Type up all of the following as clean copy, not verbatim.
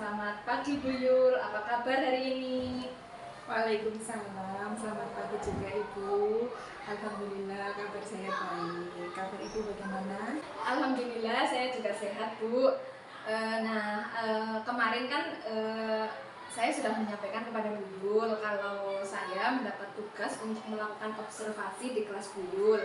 Selamat pagi Bu Yul, apa kabar hari ini? Waalaikumsalam, selamat pagi juga Ibu. Alhamdulillah kabar saya baik. Kabar Ibu bagaimana? Alhamdulillah saya juga sehat Bu. Kemarin kan saya sudah menyampaikan kepada Bu Yul kalau saya mendapat tugas untuk melakukan observasi di kelas Bu Yul.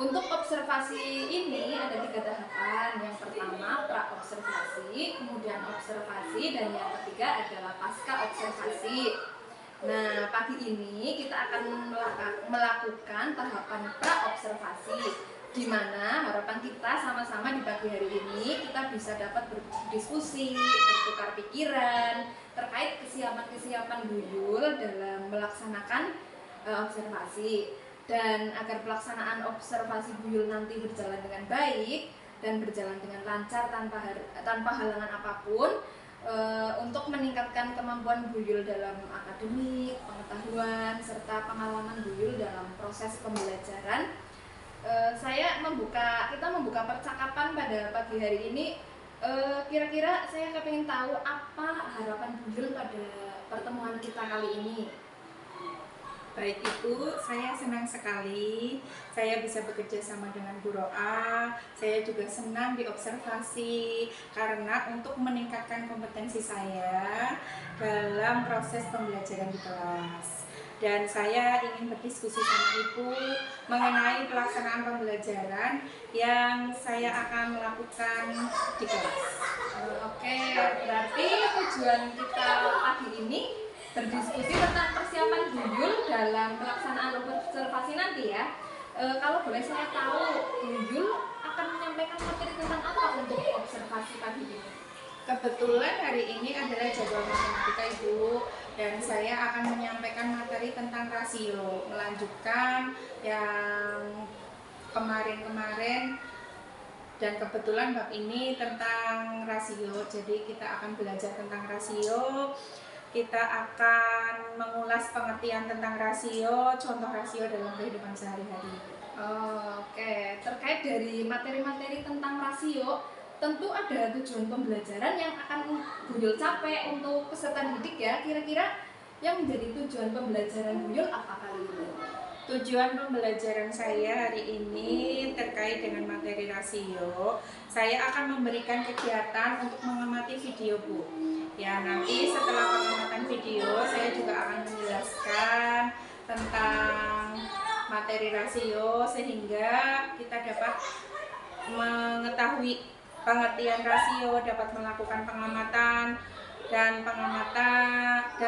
Untuk observasi ini ada 3 tahapan. Yang pertama pra-observasi, kemudian observasi, dan yang ketiga adalah pasca observasi. Nah, pagi ini kita akan melakukan tahapan pra-observasi, di mana harapan kita sama-sama di pagi hari ini kita bisa dapat berdiskusi, bertukar pikiran terkait kesiapan-kesiapan Bu Yul dalam melaksanakan observasi. Dan agar pelaksanaan observasi Bu Yul nanti berjalan dengan baik dan berjalan dengan lancar tanpa halangan apapun, untuk meningkatkan kemampuan Bu Yul dalam akademik, pengetahuan, serta pengalaman Bu Yul dalam proses pembelajaran, kita membuka percakapan pada pagi hari ini. Kira-kira saya ingin tahu apa harapan Bu Yul pada pertemuan kita kali ini. Baik Ibu, saya senang sekali saya bisa bekerja sama dengan Bu Roa. Saya juga senang diobservasi karena untuk meningkatkan kompetensi saya dalam proses pembelajaran di kelas. Dan saya ingin berdiskusi sama Ibu mengenai pelaksanaan pembelajaran yang saya akan melakukan di kelas. Oke, berarti tujuan kita pagi ini berdiskusi tentang persiapan Bu Yul dalam pelaksanaan observasi nanti ya. Kalau boleh saya tahu, Bu Yul akan menyampaikan materi tentang apa untuk observasi pagi ini? Kebetulan hari ini adalah jadwal matematika Ibu, dan saya akan menyampaikan materi tentang rasio, melanjutkan yang kemarin-kemarin, dan kebetulan bab ini tentang rasio. Jadi kita akan belajar tentang rasio, kita akan mengulas pengertian tentang rasio, contoh rasio dalam kehidupan sehari-hari. Oke, terkait dari materi-materi tentang rasio, tentu ada tujuan pembelajaran yang akan Bu Yul capai untuk peserta didik ya. Kira-kira yang menjadi tujuan pembelajaran Bu Yul apa kali ini? Tujuan pembelajaran saya hari ini terkait dengan materi rasio, saya akan memberikan kegiatan untuk mengamati video Bu. Ya, nanti setelah pengamatan video, saya juga akan menjelaskan tentang materi rasio sehingga kita dapat mengetahui pengertian rasio, dapat melakukan pengamatan dan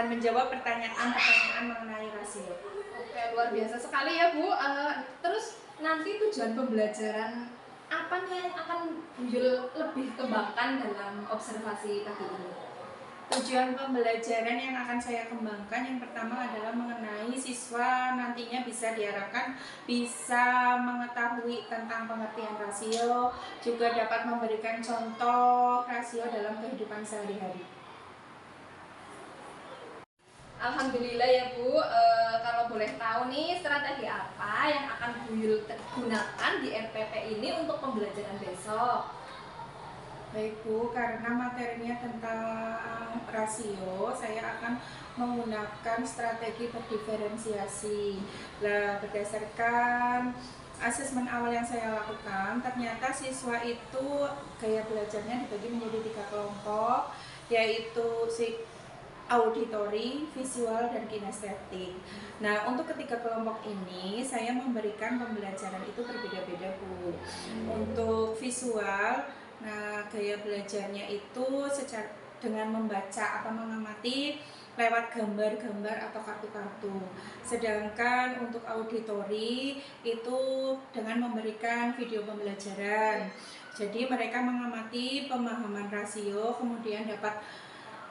menjawab pertanyaan-pertanyaan mengenai rasio. Oke, luar biasa sekali ya Bu. Terus nanti tujuan pembelajaran apa nih yang akan Bu Yul lebih kembangkan dalam observasi pagi ini? Tujuan pembelajaran yang akan saya kembangkan yang pertama adalah mengenai siswa nantinya bisa diharapkan bisa mengetahui tentang pengertian rasio, juga dapat memberikan contoh rasio dalam kehidupan sehari-hari. Alhamdulillah ya Bu. Kalau boleh tahu nih, strategi apa yang akan Bu Yul gunakan di RPP ini untuk pembelajaran besok? Baik Bu, karena materinya tentang rasio, saya akan menggunakan strategi berdiferensiasi. Berdasarkan asesmen awal yang saya lakukan, ternyata siswa itu gaya belajarnya dibagi menjadi 3 kelompok, yaitu auditori, visual, dan kinestetik. Nah, untuk ketiga kelompok ini saya memberikan pembelajaran itu berbeda-beda Bu. Untuk visual, nah gaya belajarnya itu dengan membaca atau mengamati lewat gambar-gambar atau kartu-kartu. Sedangkan untuk auditori itu dengan memberikan video pembelajaran. Jadi mereka mengamati pemahaman rasio, kemudian dapat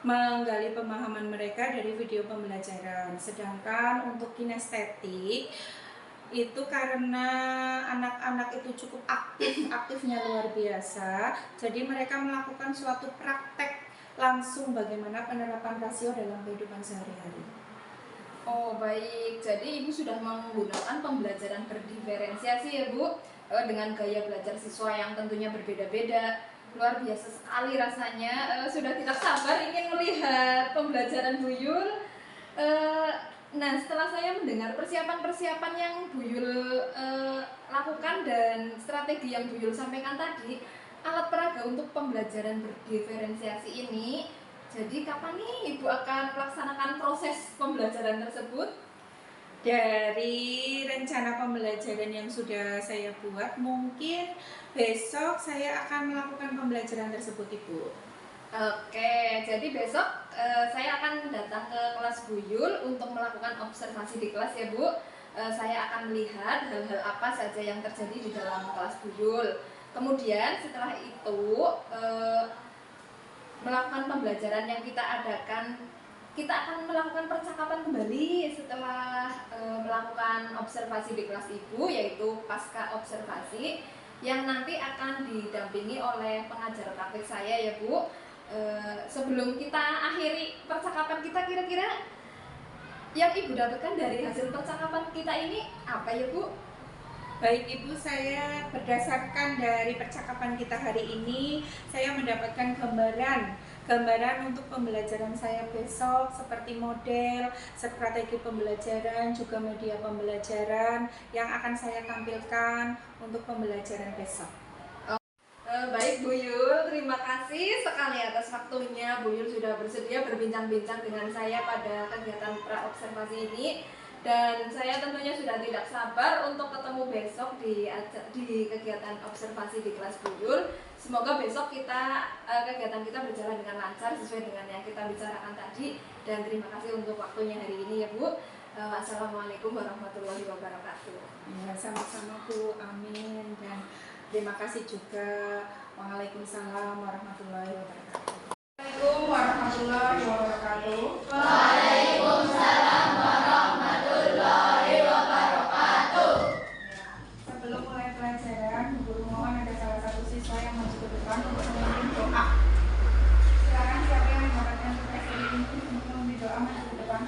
menggali pemahaman mereka dari video pembelajaran. Sedangkan untuk kinestetik itu karena anak-anak itu cukup aktifnya luar biasa, jadi mereka melakukan suatu praktek langsung bagaimana penerapan rasio dalam kehidupan sehari-hari. Oh baik, jadi Ibu sudah menggunakan pembelajaran berdiferensiasi ya Bu, dengan gaya belajar siswa yang tentunya berbeda-beda. luar biasa sekali rasanya. Sudah tidak sabar ingin melihat pembelajaran Buyul. Nah, setelah saya mendengar persiapan-persiapan yang Buyul lakukan dan strategi yang Buyul sampaikan tadi, alat peraga untuk pembelajaran berdiferensiasi ini, jadi kapan nih Ibu akan melaksanakan proses pembelajaran tersebut? Dari rencana pembelajaran yang sudah saya buat, mungkin besok saya akan melakukan pembelajaran tersebut, Ibu. Oke, jadi besok saya akan datang ke kelas Buyul untuk melakukan observasi di kelas ya Bu. Saya akan melihat hal-hal apa saja yang terjadi di dalam kelas Buyul. Kemudian setelah itu melakukan pembelajaran yang kita adakan, kita akan melakukan percakapan kembali setelah melakukan observasi di kelas Ibu, yaitu pasca observasi yang nanti akan didampingi oleh pengajar praktik saya ya Bu. Sebelum kita akhiri percakapan kita, kira-kira yang Ibu dapatkan dari hasil percakapan kita ini apa ya Bu? Baik Ibu, saya berdasarkan dari percakapan kita hari ini, saya mendapatkan gambaran untuk pembelajaran saya besok, seperti model, strategi pembelajaran, juga media pembelajaran yang akan saya tampilkan untuk pembelajaran besok. Baik Buyul, terima kasih sekali atas waktunya. Buyul sudah bersedia berbincang-bincang dengan saya pada kegiatan pra-observasi ini. Dan saya tentunya sudah tidak sabar untuk ketemu besok di kegiatan observasi di kelas Buyul. Semoga besok kegiatan kita berjalan dengan lancar sesuai dengan yang kita bicarakan tadi. Dan terima kasih untuk waktunya hari ini ya Bu. Wassalamualaikum warahmatullahi wabarakatuh. Ya, sama-sama Bu, amin. Dan terima kasih juga. Waalaikumsalam warahmatullahi wabarakatuh. Assalamualaikum warahmatullahi wabarakatuh. Waalaikumsalam warahmatullahi wabarakatuh. Sebelum mulai pelajaran, guru mohon ada salah satu siswa yang maju ke depan untuk memimpin doa. Silakan siapa yang mendapatkan tugas ini untuk memimpin doa maju ke depan.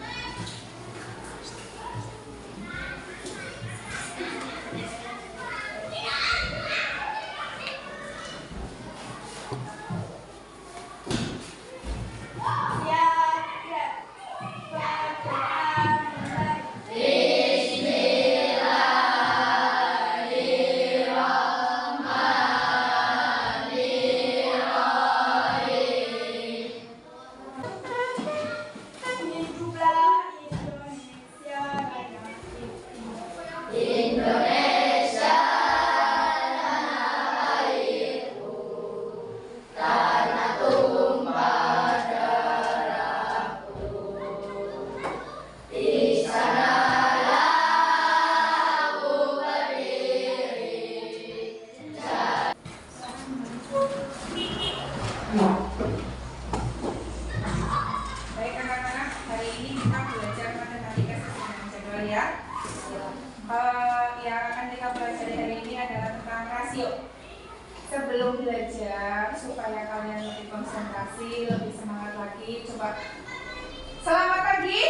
Baik anak-anak, hari ini kita belajar matematika sesuai dengan jadwal ya. Yang akan kita pelajari hari ini adalah tentang rasio. Sebelum belajar, supaya kalian lebih konsentrasi, lebih semangat lagi, coba selamat pagi.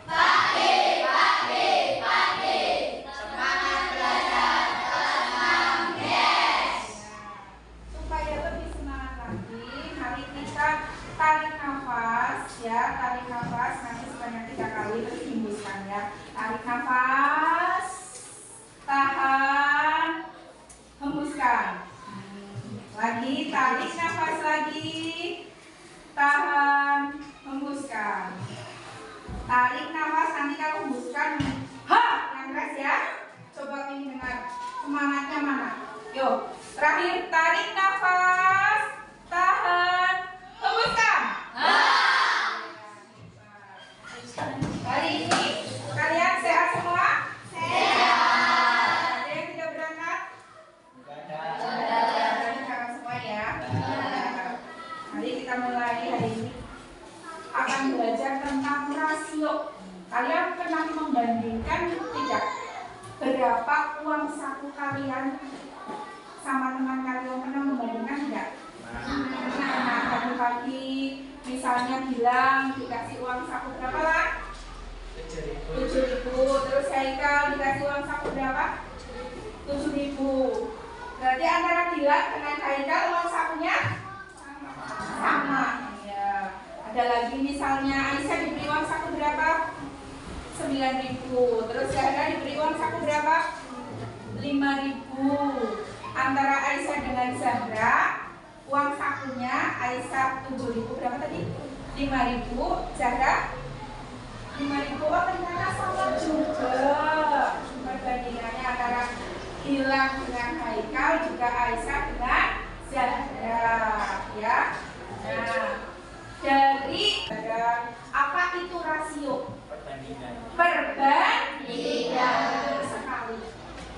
Pagi, pagi, pagi. Semangat belajar kelas 6, yes. Supaya lebih semangat lagi, mari kita tarik nafas ya, tarik nafas nanti sebanyak 3 kali terus hembuskan ya. Tarik nafas, tahan, hembuskan. Lagi tarik nafas lagi, tahan, hembuskan. Tarik nafas nanti kalau hembuskan, ha, yang keras ya. Coba ingin dengar semangatnya mana? Yuk, terakhir tarik nafas, tahan, hembuskan. Hari ini kalian sehat semua? Sehat. Ada yang tidak berangkat? Berangkat semua ya. Mari kita mulai hari ini akan belajar tentang rasio. Kalian pernah membandingkan tidak? Berapa uang saku kalian sama teman kalian, pernah membandingkan tidak? Nah, tadi pagi misalnya bilang dikasih uang saku berapa lah? 7.000. Terus Haikal dikasih uang saku berapa? 7.000. Berarti antara Nabila dengan Haikal uang sakunya sama. Ya. Ada lagi misalnya Aisyah diberi uang saku berapa? 9.000. Terus Zahra diberi uang saku berapa? 5.000. Antara Aisyah dengan Zahra, uang sakunya Aisyah 7.000 berapa tadi? 5.000. Zahra 5.000. Oh ternyata sama juga. Perbandingannya antara Hilang dengan Haikal juga Aisyah dengan Zahra, ya. Nah, dari apa itu rasio? Perbandingan sekali.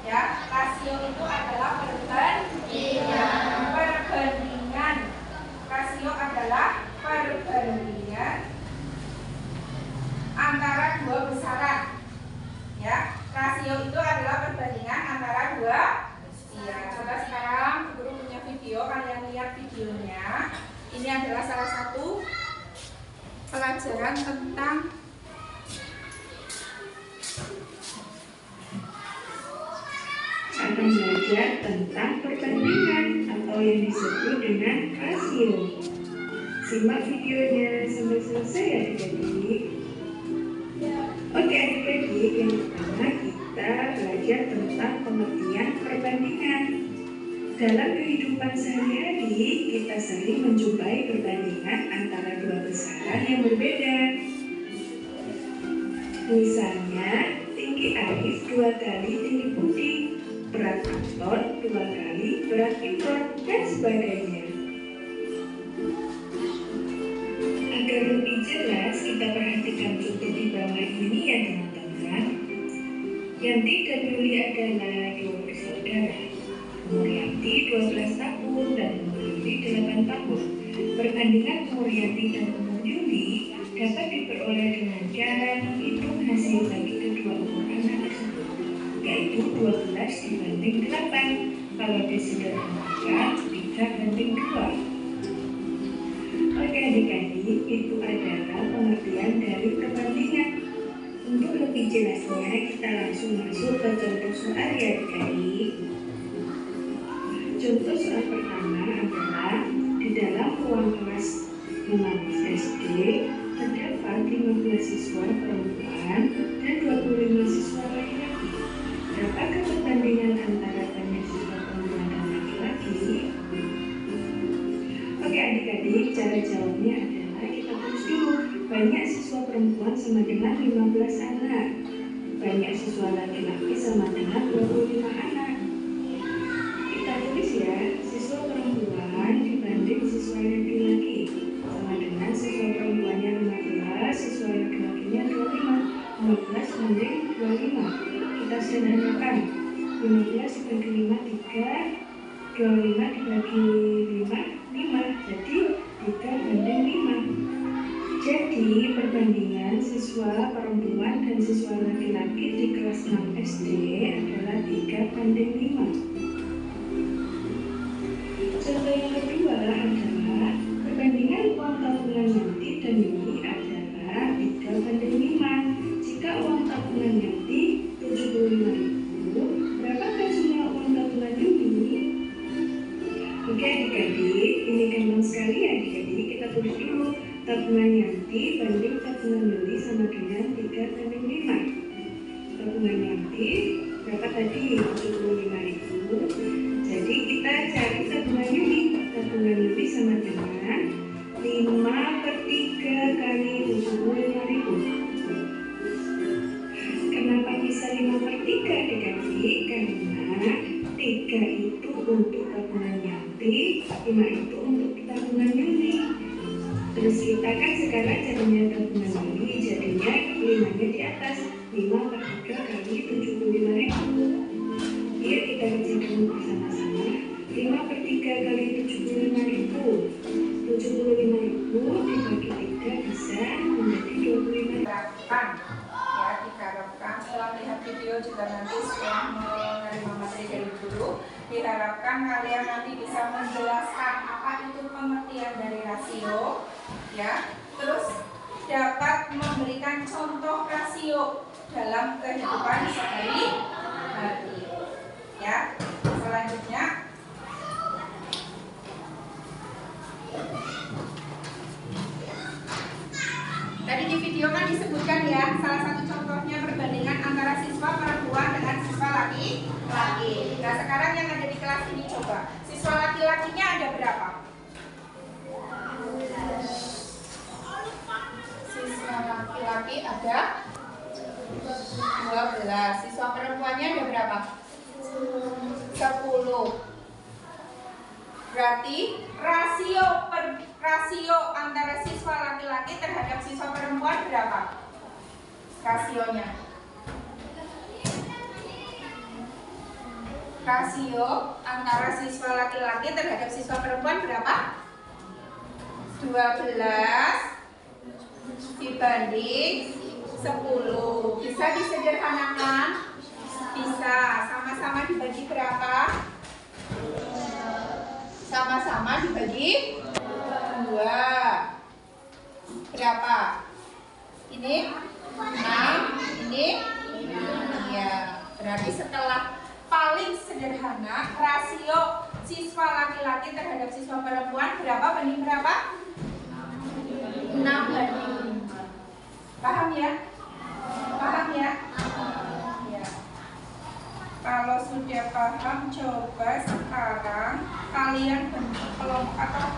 Ya, rasio itu adalah perbandingan. Rasio adalah perbandingan antara dua besaran. Ya, rasio itu adalah perbandingan antara dua. Ya, coba sekarang guru punya video, kalian lihat videonya. Ini adalah salah satu pelajaran tentang akan belajar tentang perbandingan atau yang disebut dengan rasio. Simak videonya sampai selesai ya adik-adik. Oke adik-adik, yang pertama kita belajar tentang pengertian perbandingan. Dalam kehidupan sehari-hari, kita sering menjumpai perbandingan antara dua besaran yang berbeda. Misalnya, tinggi Arif 2 kali tinggi Putih, berat Anton 2 kali berat Imron, dan sebagainya. Agar lebih jelas, kita perhatikan contoh di bawah ini ya teman-teman. Yanti dan Yuli adalah dua bersaudara. Umur Yanti 12 tahun dan umur Yuli 8 tahun. Perbandingan umur Yanti dan umur Yuli dapat diperoleh dengan cara menghitung hasil bagi kedua umur anak tersebut, yaitu 12 dibanding 8. Kalau disederhanakan 3 banding 2. Oke adik-adik, itu adalah pengertian dari perbandingan. Untuk lebih jelasnya, kita langsung masuk ke contoh soal ya adik-adik. Contoh soal pertama adalah di dalam ruang kelas 15 SD terdapat 15 siswa perempuan dan 25 siswa laki-laki. Berapakah perbandingan antara banyak siswa perempuan dan laki-laki? Oke adik-adik, cara jawabnya adalah kita tulis dulu. Banyak siswa perempuan sama dengan 15 anak. Banyak siswa laki-laki sama dengan 25 anak. Kita tulis ya, siswa perempuan dibanding siswa laki-laki sama dengan siswa perempuannya 15, siswa laki-lakinya 25. 15 banding 25. Kita sederhanakan. 15 dibagi 5, 3. 25 dibagi 5, 5. Jadi 3 banding 5. Jadi perbandingan siswa perempuan dan siswa laki-laki di kelas 6 SD adalah 3 banding 5. Contoh yang kedua adalah perbandingan uang tabungan Yanti dan Yuli adalah 3 banding 5. Jika uang tabungan Yanti 75.000, berapakah jumlah uang tabungan Yuli? Oke adik-adik, ini gampang sekali ya adik-adik. Kita tulis dulu tabungan Yanti banding tabungan Yuli sama dengan 3 banding 5. Tabungan Yanti berapa tadi? 75.000. Jadi kita cari tabungan Yuli. Tabungan Yuli sama dengan 5/3 kali 75.000. Kenapa bisa 5/3 adik-adik? Karena 3 itu untuk tabungan Yanti, 5 itu untuk tabungan Yuli. Terus kita kan sekarang jadinya tabungan Yuli, jadinya 5-nya di atas. 5/3 kali 75.000. Yuk kita kerjakan bersama-sama. 5/3 kali 75.000. 75.000 dibagi 3 bisa menjadi 25. Ya, diharapkan setelah melihat video juga nanti setelah menerima materi dari guru, diharapkan kalian nanti bisa menjelaskan apa itu pengertian dari rasio, ya. Terus dapat memberikan contoh rasio dalam kehidupan sehari-hari, ya. Selanjutnya Siswa laki-lakinya ada berapa? Siswa laki-laki ada 12. Siswa perempuannya ada berapa? 10. Berarti rasio antara siswa laki-laki terhadap siswa perempuan berapa? Rasionya. Rasio antara siswa laki-laki terhadap siswa perempuan berapa? 12 dibanding 10. Bisa disederhanakan? Bisa. Sama-sama dibagi berapa? Sama-sama dibagi 2. Berapa? Ini 6, ini ya. Berarti setelah paling sederhana, rasio siswa laki-laki terhadap siswa perempuan berapa banding berapa? 6 banding 5. Paham ya? Paham ya? Ya. Kalau sudah paham, coba sekarang kalian bentuk kelompok atau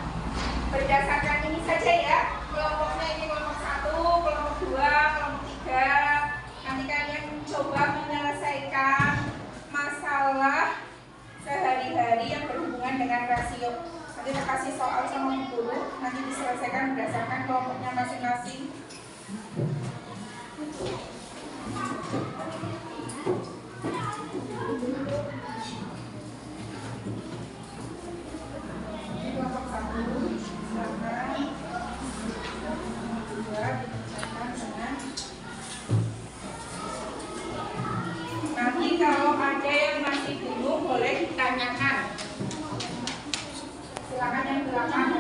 berdasarkan ini saja ya. Kelompoknya ini kelompok 1, kelompok 2, kelompok 3. Nanti kalian coba menyelesaikan masalah sehari-hari yang berhubungan dengan rasio. Nanti kita kasih soal sama guru, nanti diselesaikan berdasarkan kelompoknya masing-masing. Kelompok 1 sama 2 dikerjakan dengan. Nanti kalau ada yang masih bingung boleh ditanyakan. Silakan yang belakang,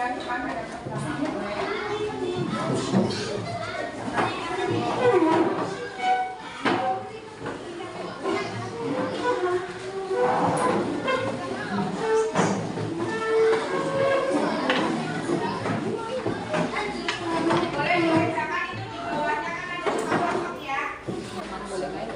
yang depan ada ke belakang boleh. Boleh dikerjakan itu di bawahnya kan ada kelompok ya. Boleh main.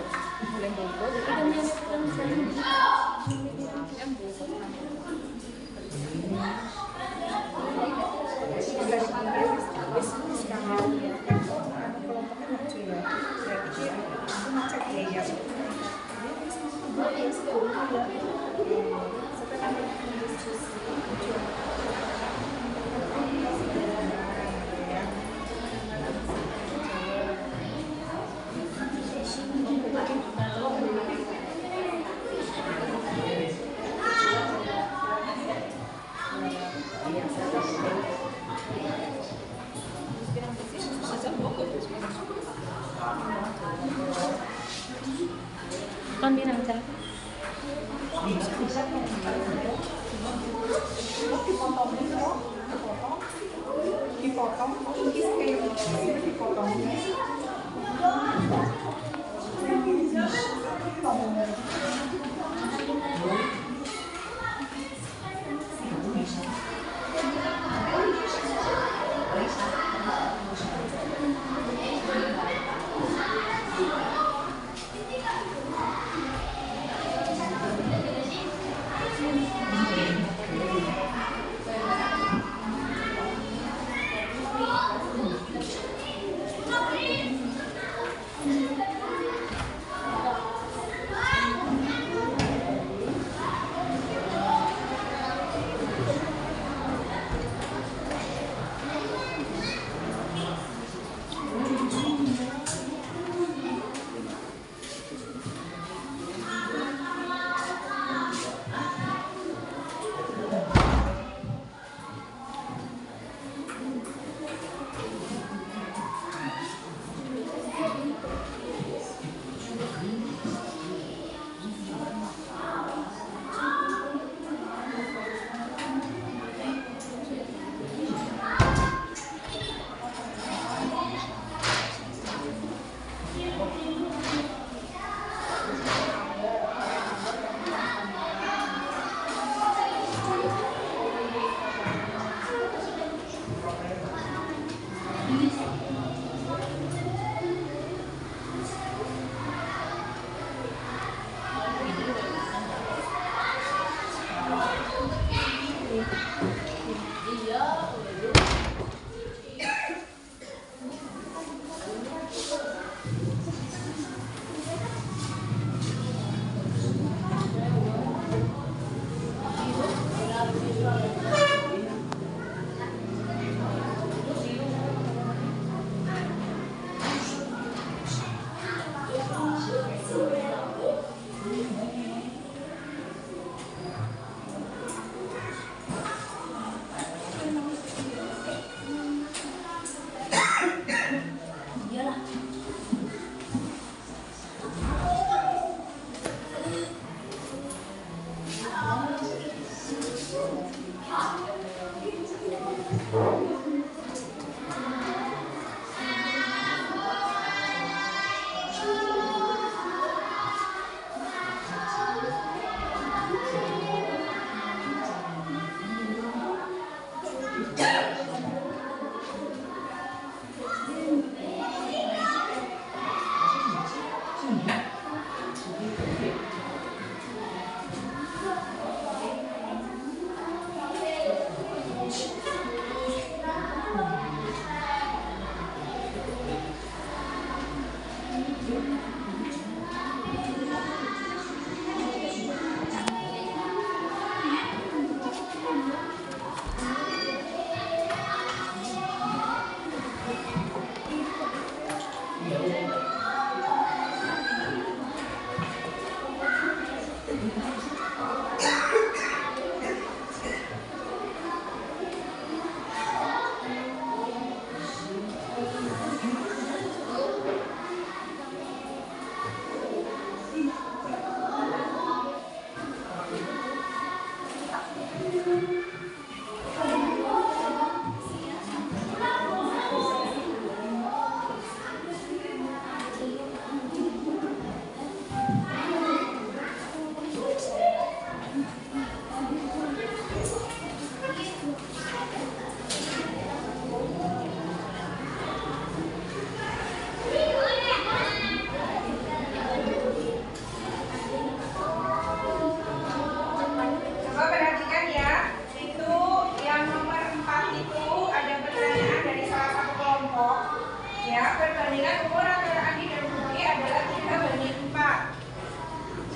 Perbandingan umur antara Andi dan Budi adalah 3:4.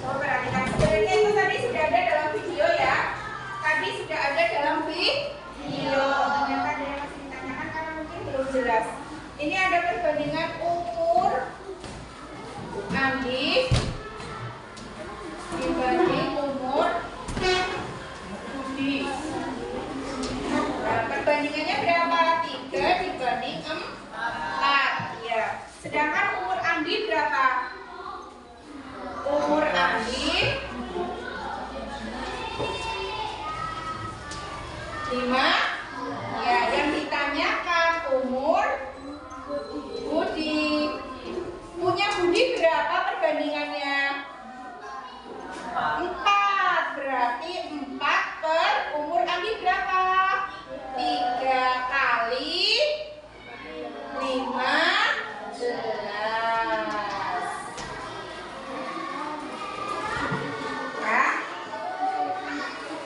Coba perhatikan. Sebenarnya itu tadi sudah ada dalam video ya. Tadi sudah ada dalam video. Ternyata ada yang masih ditanyakan karena mungkin belum jelas. Ini ada perbandingan umur Andi dibanding umur Budi. Nah, perbandingannya berapa? 3 dibanding 4. Ya. Sedangkan umur Andi berapa? Umur Andi 5. Ya, yang ditanyakan umur Budi. Punya Budi berapa perbandingannya? 4. Berarti 4 per umur Andi berapa? 3 kali 15. Ya?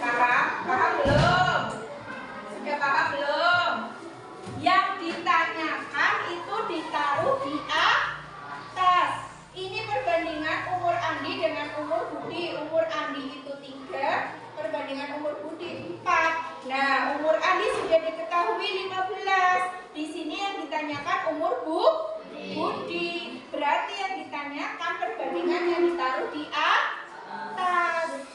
Paham? Paham belum? Sudah paham belum? Yang ditanyakan itu ditaruh di atas. Ini perbandingan umur Andi dengan umur Budi. Umur Andi itu 3, perbandingan umur Budi 4. Nah, umur Andi sudah diketahui 15. Di sini yang ditanyakan umur Budi. Berarti yang ditanyakan perbandingan yang ditaruh di atas.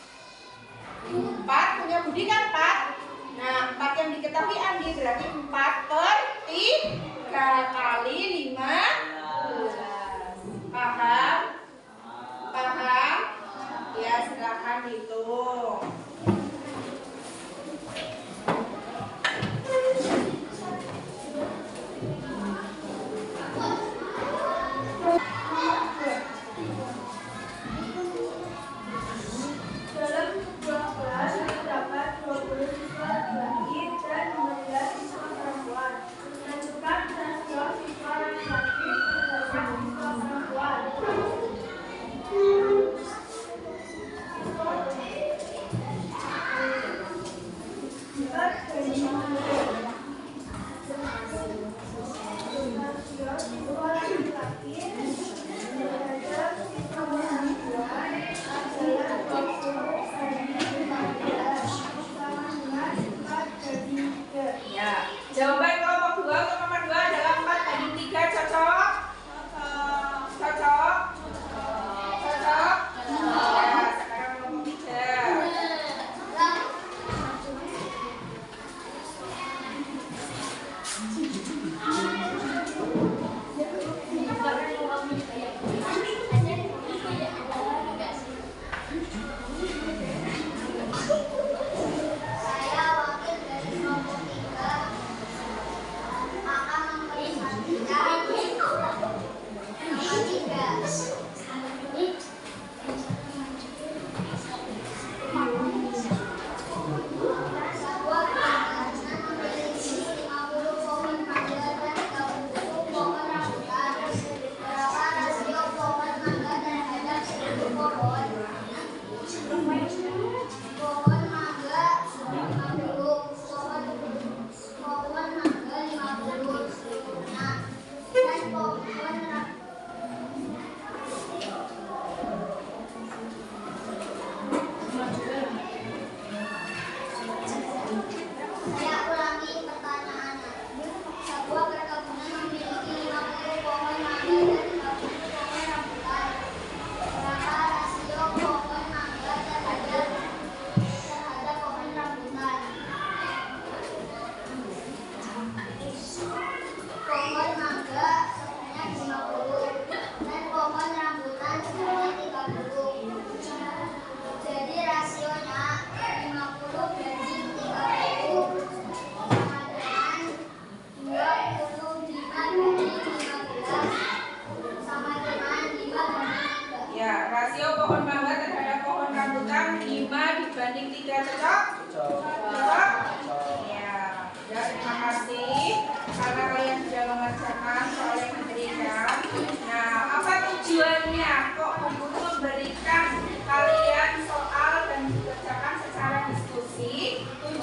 4 punya Budi kan 4. Nah, 4 yang diketahui Andi berarti 4 per 3 kali 15. Paham? Paham? Ya, silakan hitung. Dalam sebuah kelas terdapat 20 siswa laki-laki dan 15 siswa perempuan. Tentukan rasio siswa laki-laki terhadap siswa perempuan.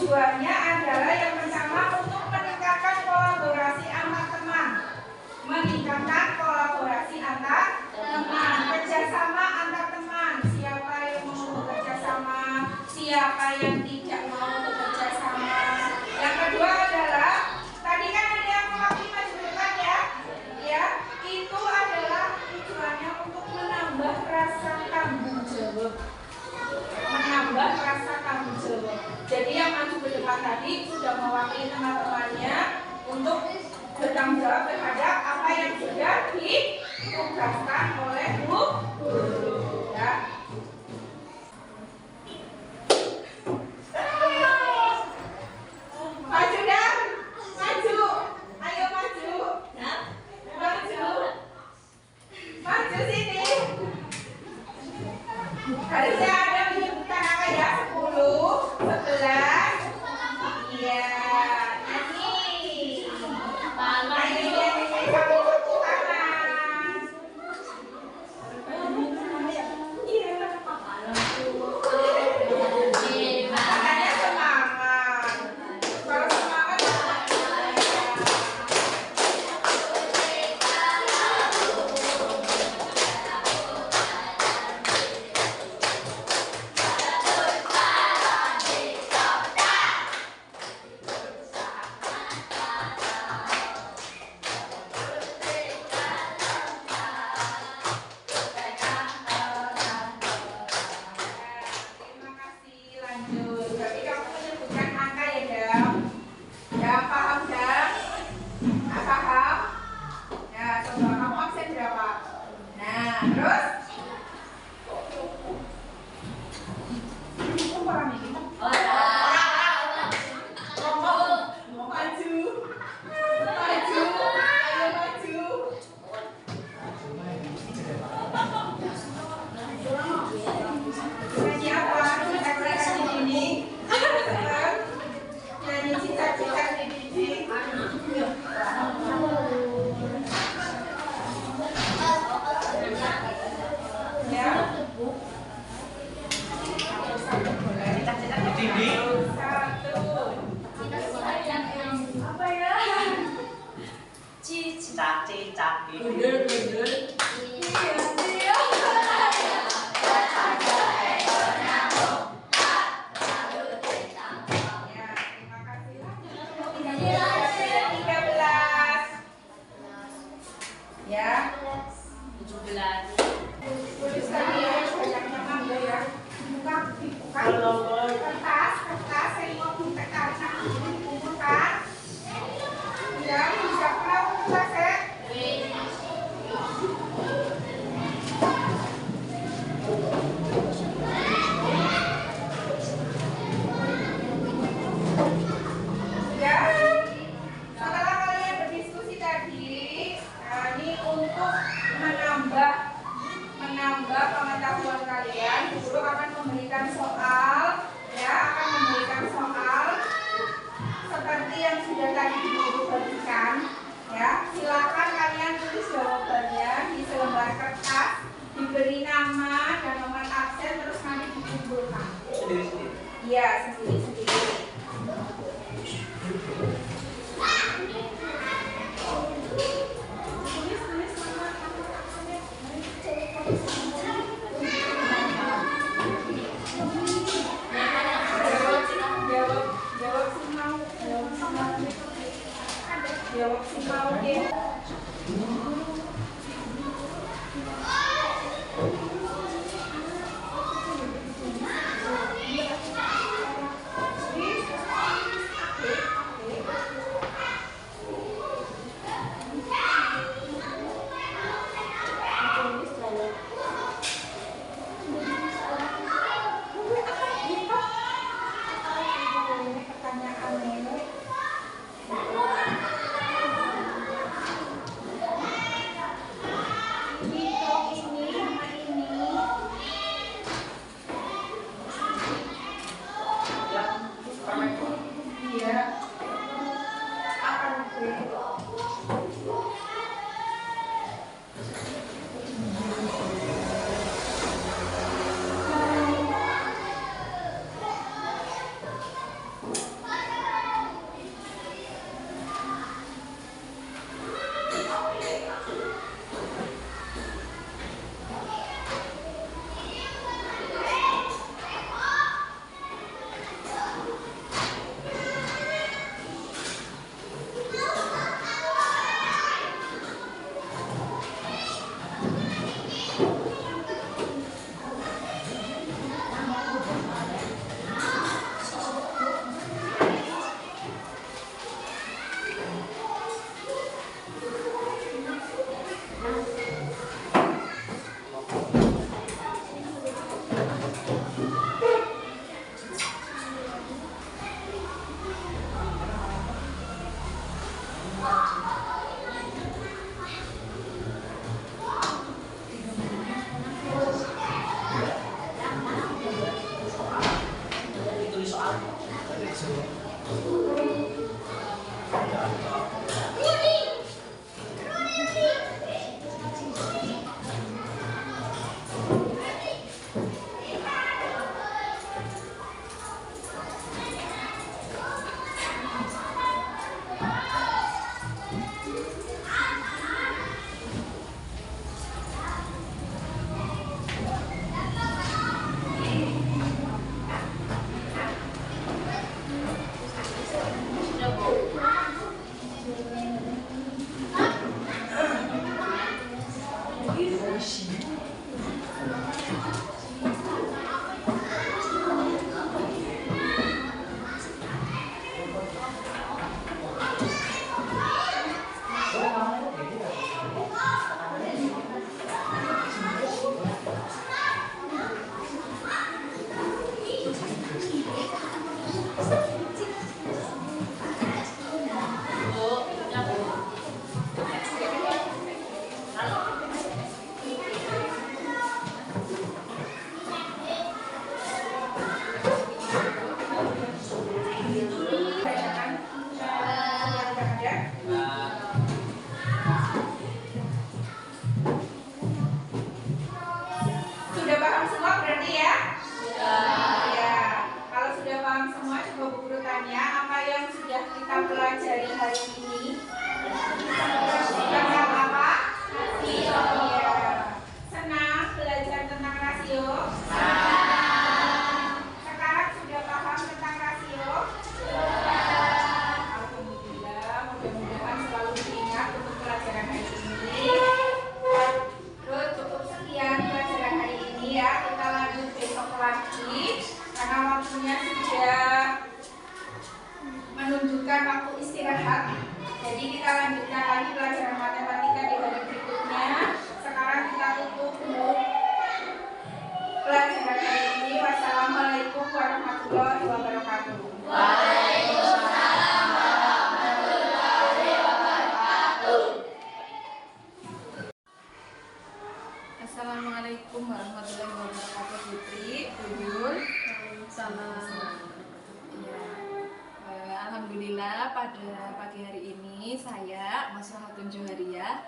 tujuannya adalah yang pertama untuk meningkatkan kolaborasi antar teman, kerjasama antar teman. Siapa yang mau bekerja sama, siapa yang tidak mau bekerja sama. Yang kedua adalah tadi kan ada yang mewakili maju depan ya, itu adalah tujuannya untuk menambah rasa tanggung jawab. Jadi yang maju ke depan tadi sudah mewakili teman-temannya untuk bertanggung jawab terhadap apa yang sudah ditugaskan oleh Bu Guru. Ya. Maju dan maju, ayo maju, maju sini. Harusnya ada menyebutkan angka ya, 10, 11. Iya, nyanyi. Ayo nyanyi sambil tepuk tangan. Makanya semangat. Kalau semangat terima kasih, lanjut. Tapi kamu menyebutkan angka ya, Dam. Ya, paham, Dam? Paham? Ya, coba kamu absen berapa? Nah, terus? Orang ini. Ngomong. Maju. Ayo maju. Nyanyi apa? Cita-cita di dinding. Nyanyi cita-cita di dinding. Ya. Apa ya? Cicak-cicak di Ya, terima kasih. 13. Ya. 17. Tuliskan ya, banyaknya mangga ya. Buka. Kertas saya mau buka kaca. Dikumpulkan. Ya, bisa pulang kelas ya. Ya, setelah kalian berdiskusi tadi, ini untuk menambah pengetahuan kalian, guru akan memberikan soal, seperti yang sudah tadi guru berikan. Ya, silakan kalian tulis jawabannya di selembar kertas, diberi nama dan nomor absen, terus nanti dikumpulkan. Iya, sendiri-sendiri. Jawab si mau deh. Sudah paham semua berarti ya? Ya. Kalau sudah paham semua, coba Bu Guru tanya apa yang sudah kita pelajari hari ini? Tentang apa? Iya. Senang belajar tentang rasio? Sekarang sudah paham tentang rasio? Alhamdulillah, mudah-mudahan selalu diingat untuk pelajaran hari ini. Terus cukup sekian pelajaran hari ini ya. Kita lanjut besok lagi karena waktunya sudah menunjukkan waktu istirahat. Jadi kita lanjutkan lagi pelajaran matematika di hari berikutnya. Sekarang kita tutup dulu pelajaran hari ini. Wassalamualaikum warahmatullahi wabarakatuh. Assalamualaikum warahmatullahi wabarakatuh. Putri, Buyul, salam. Ya, alhamdulillah pada pagi hari ini saya Mas Rahmatun Joharia,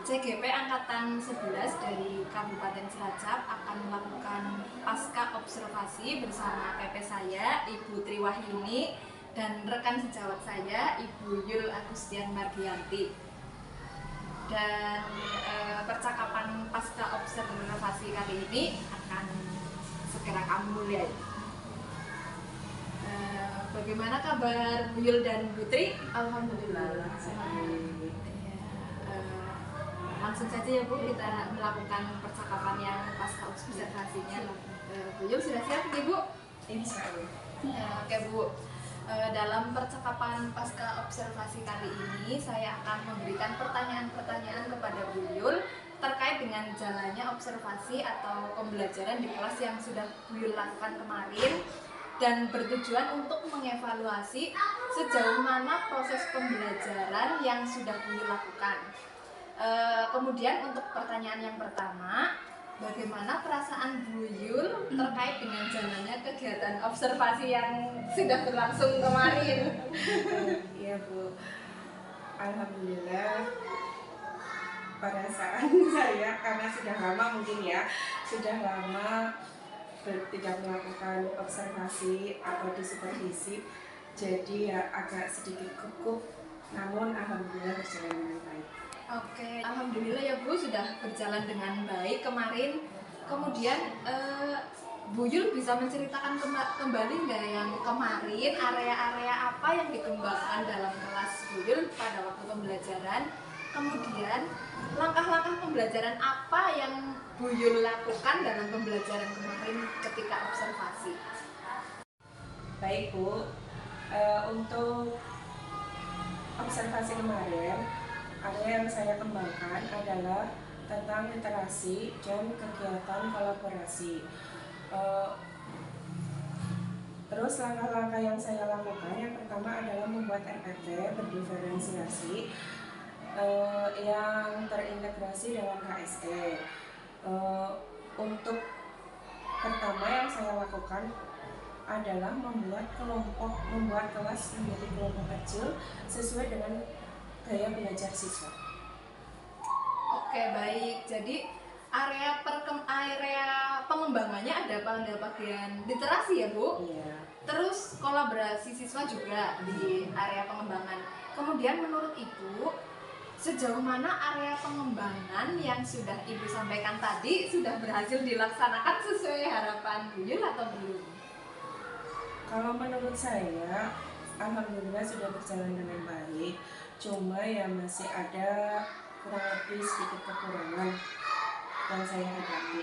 CGP Angkatan 11 dari Kabupaten Cilacap akan melakukan pasca observasi bersama PP saya, Ibu Triwahyuni, dan rekan sejawat saya, Ibu Yul Agustian Margianti. Dan percakapan pasca observasi kali ini akan segera kami mulai. Bagaimana kabar Bu Yul dan Putri? Alhamdulillah. Langsung saja ya Bu, kita melakukan percakapan yang pasca observasinya. Bu Yul sudah siap nih Bu? Insya Allah. Oke Bu. Dalam percakapan pasca observasi kali ini saya akan memberikan pertanyaan-pertanyaan kepada Bu Yul terkait dengan jalannya observasi atau pembelajaran di kelas yang sudah Bu Yul lakukan kemarin, dan bertujuan untuk mengevaluasi sejauh mana proses pembelajaran yang sudah Bu Yul lakukan. Kemudian untuk pertanyaan yang pertama, bagaimana perasaan Bu Yul terkait dengan jalannya kegiatan observasi yang sudah berlangsung kemarin? Iya Bu, alhamdulillah perasaan saya karena sudah lama mungkin ya, sudah lama tidak melakukan observasi atau disupervisi, jadi ya agak sedikit gugup, namun alhamdulillah berjalan dengan baik. Oke, alhamdulillah ya Bu, sudah berjalan dengan baik kemarin. Kemudian Bu Yul bisa menceritakan kembali nggak yang kemarin, area-area apa yang dikembangkan dalam kelas Bu Yul pada waktu pembelajaran? Kemudian langkah-langkah pembelajaran apa yang Bu Yul lakukan dalam pembelajaran kemarin ketika observasi? Baik Bu, untuk observasi kemarin, area yang saya kembangkan adalah tentang literasi dan kegiatan kolaborasi. Terus langkah-langkah yang saya lakukan, yang pertama adalah membuat RPT berdiferensiasi yang terintegrasi dalam KSE. Untuk pertama yang saya lakukan adalah membuat kelas menjadi kelompok kecil sesuai dengan gaya belajar siswa. Oke, baik. Jadi area pengembangannya ada pada bagian literasi ya, Bu? Iya. Terus kolaborasi siswa juga di area pengembangan. Kemudian menurut Ibu, sejauh mana area pengembangan yang sudah Ibu sampaikan tadi sudah berhasil dilaksanakan sesuai harapan Buyul atau belum? Kalau menurut saya, alhamdulillah sudah berjalan dengan baik. Cuma ya masih ada kurang lebih sedikit kekurangan yang saya hadapi.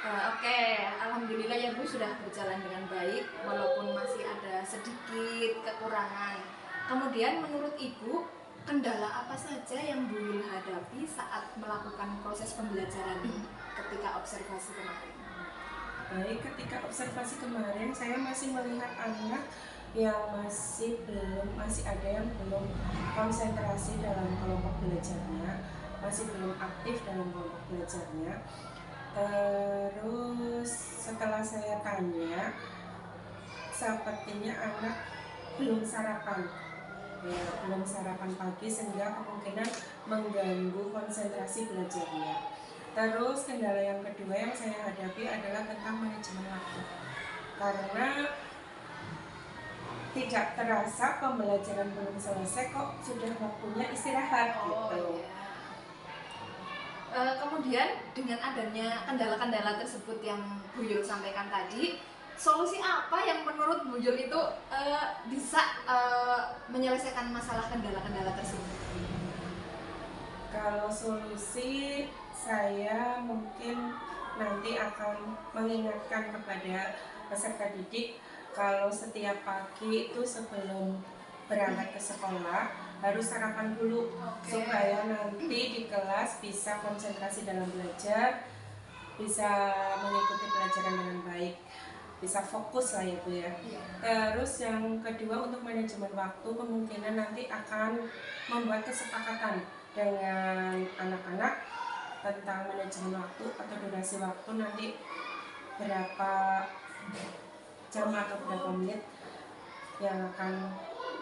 Oke, alhamdulillah ya Bu sudah berjalan dengan baik walaupun masih ada sedikit kekurangan. Kemudian menurut Ibu, kendala apa saja yang Buyul hadapi saat melakukan proses pembelajaran ketika observasi kemarin? Baik, ketika observasi kemarin saya masih melihat anak yang masih ada yang belum konsentrasi dalam kelompok belajarnya, masih belum aktif dalam kelompok belajarnya. Terus setelah saya tanya, sepertinya anak belum sarapan, ya belum sarapan pagi sehingga kemungkinan mengganggu konsentrasi belajarnya. Terus kendala yang kedua yang saya hadapi adalah tentang manajemen waktu, karena tidak terasa pembelajaran belum selesai kok sudah waktunya istirahat gitu. Iya. Kemudian dengan adanya kendala-kendala tersebut yang Buyul sampaikan tadi, solusi apa yang menurut Buyul itu bisa menyelesaikan masalah kendala-kendala tersebut? Kalau solusi, saya mungkin nanti akan mengingatkan kepada peserta didik kalau setiap pagi itu sebelum berangkat ke sekolah harus sarapan dulu. Supaya nanti di kelas bisa konsentrasi dalam belajar, bisa mengikuti pelajaran dengan baik, bisa fokus lah ya Bu ya. Terus yang kedua, untuk manajemen waktu kemungkinan nanti akan membuat kesepakatan dengan anak-anak tentang manajemen waktu atau durasi waktu, nanti berapa jam atau berapa menit yang akan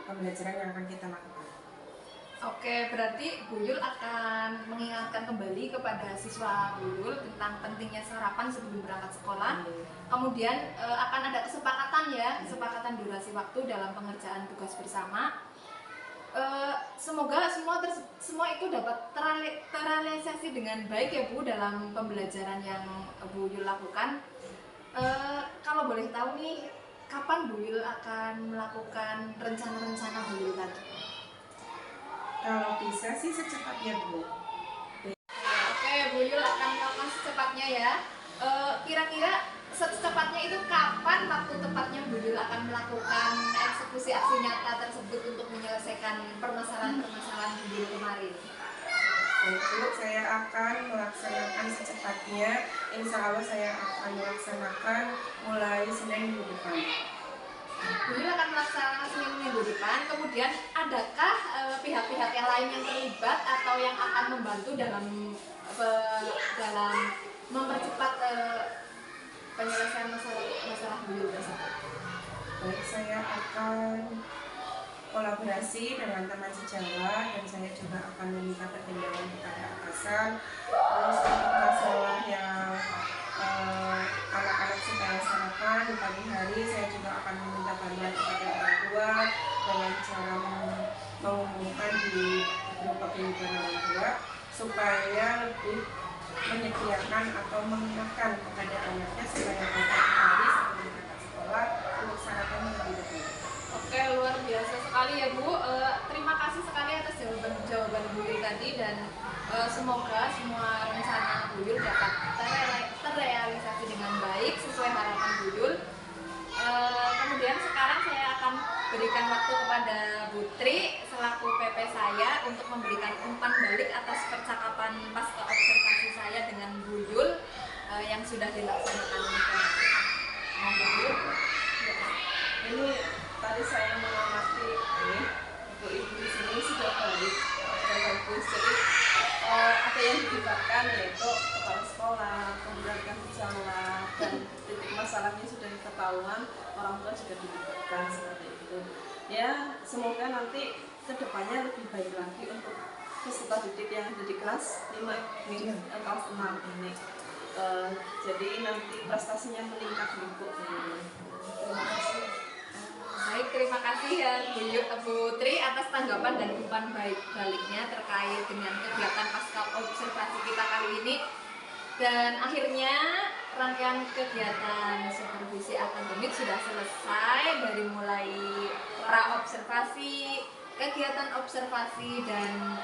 pembelajaran yang akan kita lakukan. Oke, berarti Buyul akan mengingatkan kembali kepada siswa Buyul tentang pentingnya sarapan sebelum berangkat sekolah. Kemudian akan ada kesepakatan durasi waktu dalam pengerjaan tugas bersama. Semoga semua itu dapat terrealisasi dengan baik ya Bu dalam pembelajaran yang Buyul lakukan. Kalau boleh tahu nih, kapan Buyul akan melakukan rencana-rencana Buyul tadi? Kalau bisa sih secepatnya Bu. Oke, Buyul akan melakukan secepatnya ya. Kira-kira secepatnya itu kapan waktu tepatnya Buyul akan melakukan eksekusi aksi nyata tersebut untuk menyelesaikan permasalahan-permasalahan Buyul kemarin? Itu saya akan melaksanakan secepatnya. Insya Allah saya akan melaksanakan mulai Senin minggu depan. Buyul akan melaksanakan Senin minggu depan. Kemudian adakah pihak-pihak yang lain yang terlibat atau yang akan membantu dalam mempercepat penyelesaian masalah Buyul tersebut? Baik, saya akan kolaborasi dengan teman sejawat dan saya juga akan meminta pertimbangan kepada atasan. Terus untuk masalah yang anak-anak supaya sarapan di pagi hari, saya juga akan meminta bantuan kepada orang tua dengan cara mengumumkan di grup pendidikan orang tua supaya lebih menyediakan atau mengingatkan kepada anaknya supaya pada hari sebelum berangkat sekolah untuk sarapan lebih dahulu. Oke, luar biasa sekali ya Bu. Terima kasih sekali atas jawaban Buyul tadi dan semoga semua rencana Buyul dapat terrealisasi dengan baik sesuai harapan Buyul. Kemudian sekarang saya akan berikan waktu kepada Putri selaku PP saya untuk memberikan umpan balik atas percakapan pasca observasi saya dengan Buyul yang sudah dilaksanakan kemarin. Buyul. Ini tadi saya mengamati ibu-ibu di sini sudah balik dan bagus. Jadi ada yang dilibatkan yaitu kepala sekolah, pembelajaran berjamaah dan titik masalahnya sudah ketahuan, orang tua juga dilibatkan seperti itu. Ya, semoga nanti kedepannya lebih baik lagi untuk peserta didik yang ada di kelas 5 ini, kelas 6 ini. Jadi nanti prestasinya meningkat Bu. Terima kasih. Baik, terima kasih ya Bu Tri atas tanggapan dan umpan baliknya terkait dengan kegiatan pasca observasi kita kali ini. Dan akhirnya rangkaian kegiatan supervisi akademik sudah selesai, dari mulai pra observasi, kegiatan observasi, dan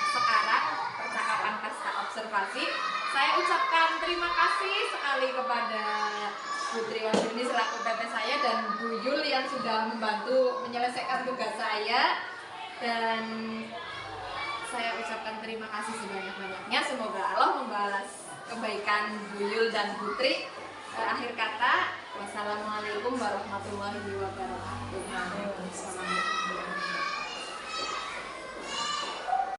sekarang percakapan pasca observasi. Saya ucapkan terima kasih sekali kepada Putri Wahyuni selaku PP saya dan Bu Yul yang sudah membantu menyelesaikan tugas saya, dan saya ucapkan terima kasih sebanyak-banyaknya. Semoga Allah membalas kebaikan Bu Yul dan Putri. Akhir kata, wassalamualaikum warahmatullahi wabarakatuh.